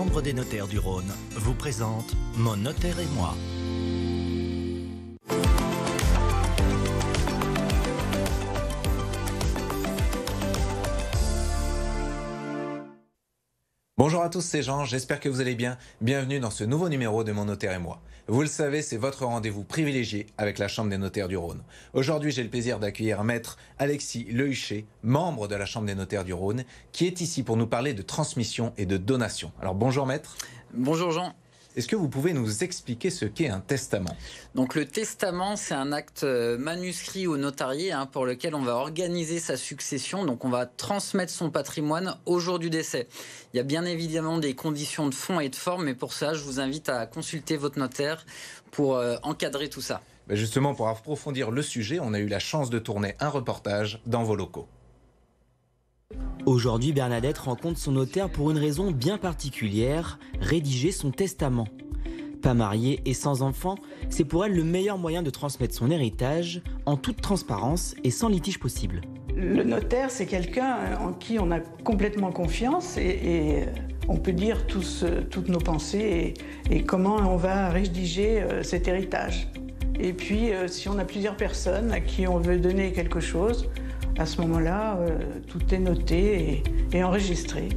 Chambre des notaires du Rhône vous présente Mon notaire et moi. Bonjour à tous, c'est Jean, j'espère que vous allez bien. Bienvenue dans ce nouveau numéro de Mon notaire et moi. Vous le savez, c'est votre rendez-vous privilégié avec la Chambre des notaires du Rhône. Aujourd'hui, j'ai le plaisir d'accueillir Maître Alexis Lehuchet, membre de la Chambre des notaires du Rhône, qui est ici pour nous parler de transmission et de donation. Alors bonjour Maître. Bonjour Jean. Est-ce que vous pouvez nous expliquer ce qu'est un testament ? Donc le testament, c'est un acte manuscrit au notarié pour lequel on va organiser sa succession. Donc on va transmettre son patrimoine au jour du décès. Il y a bien évidemment des conditions de fond et de forme, mais pour ça, je vous invite à consulter votre notaire pour encadrer tout ça. Justement, pour approfondir le sujet, on a eu la chance de tourner un reportage dans vos locaux. Aujourd'hui, Bernadette rencontre son notaire pour une raison bien particulière, rédiger son testament. Pas mariée et sans enfant, c'est pour elle le meilleur moyen de transmettre son héritage en toute transparence et sans litige possible. Le notaire, c'est quelqu'un en qui on a complètement confiance et on peut dire toutes nos pensées et comment on va rédiger cet héritage. Et puis, si on a plusieurs personnes à qui on veut donner quelque chose, à ce moment-là, tout est noté et enregistré.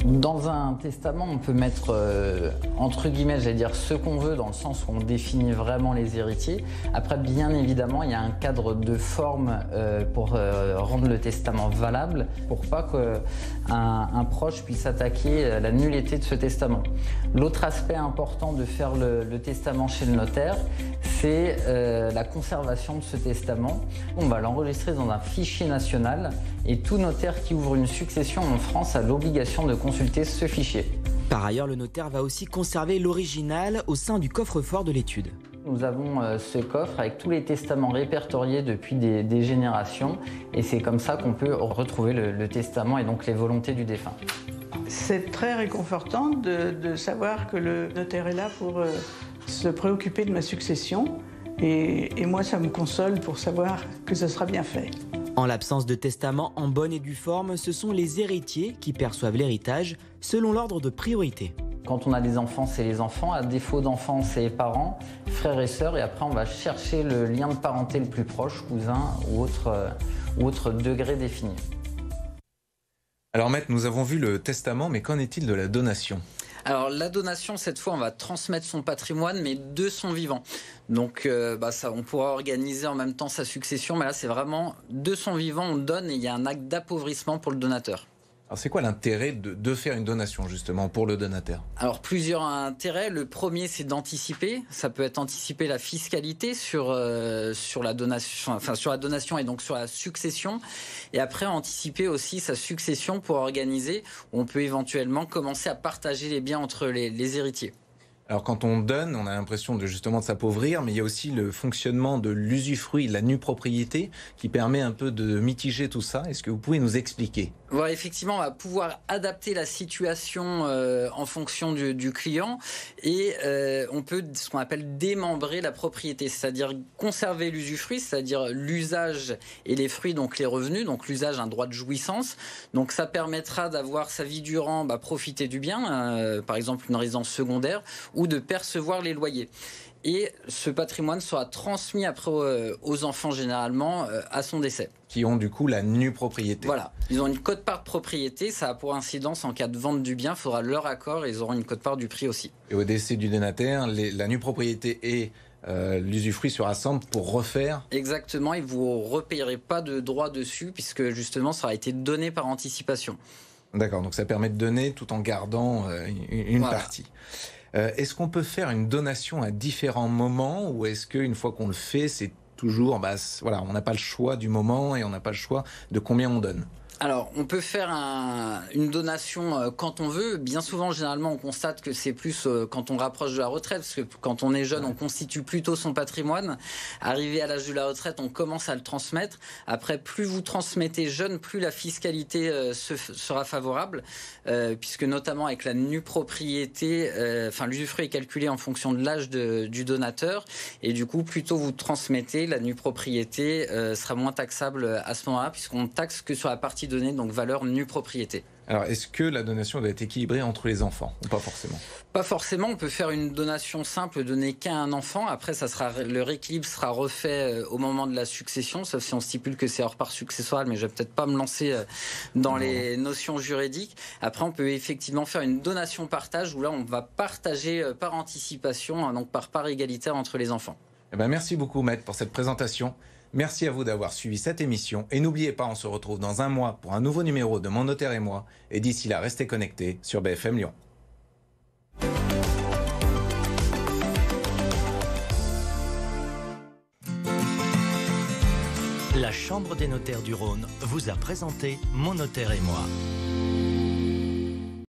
Dans un testament, on peut mettre, entre guillemets, j'allais dire ce qu'on veut, dans le sens où on définit vraiment les héritiers. Après, bien évidemment, il y a un cadre de forme pour rendre le testament valable, pour pas qu'un proche puisse attaquer la nullité de ce testament. L'autre aspect important de faire le testament chez le notaire, c'est la conservation de ce testament. On va l'enregistrer dans un fichier national et tout notaire qui ouvre une succession en France a l'obligation de consulter ce fichier. Par ailleurs, le notaire va aussi conserver l'original au sein du coffre-fort de l'étude. Nous avons ce coffre avec tous les testaments répertoriés depuis des générations et c'est comme ça qu'on peut retrouver le testament et donc les volontés du défunt. C'est très réconfortant de savoir que le notaire est là pour se préoccuper de ma succession et moi ça me console pour savoir que ce sera bien fait. En l'absence de testament en bonne et due forme, ce sont les héritiers qui perçoivent l'héritage selon l'ordre de priorité. Quand on a des enfants, c'est les enfants. À défaut d'enfants, c'est les parents, frères et sœurs. Et après, on va chercher le lien de parenté le plus proche, cousin ou autre degré défini. Alors Maître, nous avons vu le testament, mais qu'en est-il de la donation ? Alors la donation, cette fois, on va transmettre son patrimoine, mais de son vivant. Donc ça, on pourra organiser en même temps sa succession, mais là c'est vraiment de son vivant, on donne et il y a un acte d'appauvrissement pour le donateur. Alors c'est quoi l'intérêt de faire une donation justement pour le donateur ? Alors plusieurs intérêts. Le premier, c'est d'anticiper. Ça peut être anticiper la fiscalité sur la donation et donc sur la succession. Et après anticiper aussi sa succession pour organiser. On peut éventuellement commencer à partager les biens entre les héritiers. Alors quand on donne, on a l'impression de s'appauvrir, mais il y a aussi le fonctionnement de l'usufruit, de la nue propriété, qui permet un peu de mitiger tout ça. Est-ce que vous pouvez nous expliquer ? Voilà, effectivement, on va pouvoir adapter la situation en fonction du client et on peut ce qu'on appelle démembrer la propriété, c'est-à-dire conserver l'usufruit, c'est-à-dire l'usage et les fruits, donc les revenus, donc l'usage, un droit de jouissance. Donc ça permettra d'avoir sa vie durant profiter du bien, par exemple une résidence secondaire, ou de percevoir les loyers. Et ce patrimoine sera transmis après aux enfants généralement à son décès. Qui ont du coup la nue propriété. Voilà, ils ont une quote-part de propriété, ça a pour incidence en cas de vente du bien, il faudra leur accord et ils auront une quote-part du prix aussi. Et au décès du donataire, la nue propriété et l'usufruit se rassemblent pour refaire. Exactement, et vous ne repayerez pas de droit dessus puisque justement ça a été donné par anticipation. D'accord, donc ça permet de donner tout en gardant une partie. Est-ce qu'on peut faire une donation à différents moments ou est-ce qu'une fois qu'on le fait, c'est toujours, on n'a pas le choix du moment et on n'a pas le choix de combien on donne ? Alors, on peut faire une donation quand on veut. Bien souvent, généralement, on constate que c'est plus quand on rapproche de la retraite, parce que quand on est jeune, on constitue plutôt son patrimoine. Arrivé à l'âge de la retraite, on commence à le transmettre. Après, plus vous transmettez jeune, plus la fiscalité sera favorable, puisque notamment avec la nue propriété, l'usufruit est calculé en fonction de l'âge du donateur, et du coup, plus tôt vous transmettez, la nue propriété sera moins taxable à ce moment-là, puisqu'on taxe que sur la partie donnée, donc valeur nue propriété. Alors, est-ce que la donation doit être équilibrée entre les enfants ou pas forcément? Pas forcément, on peut faire une donation simple, donner qu'à un enfant. Après, le rééquilibre sera refait au moment de la succession, sauf si on stipule que c'est hors part successoire, mais je vais peut-être pas me lancer dans les notions juridiques. Après, on peut effectivement faire une donation-partage, où là, on va partager par anticipation, donc par part égalitaire entre les enfants. Eh ben, merci beaucoup, Maître, pour cette présentation. Merci à vous d'avoir suivi cette émission. Et n'oubliez pas, on se retrouve dans un mois pour un nouveau numéro de Mon Notaire et moi. Et d'ici là, restez connectés sur BFM Lyon. La Chambre des notaires du Rhône vous a présenté Mon Notaire et moi.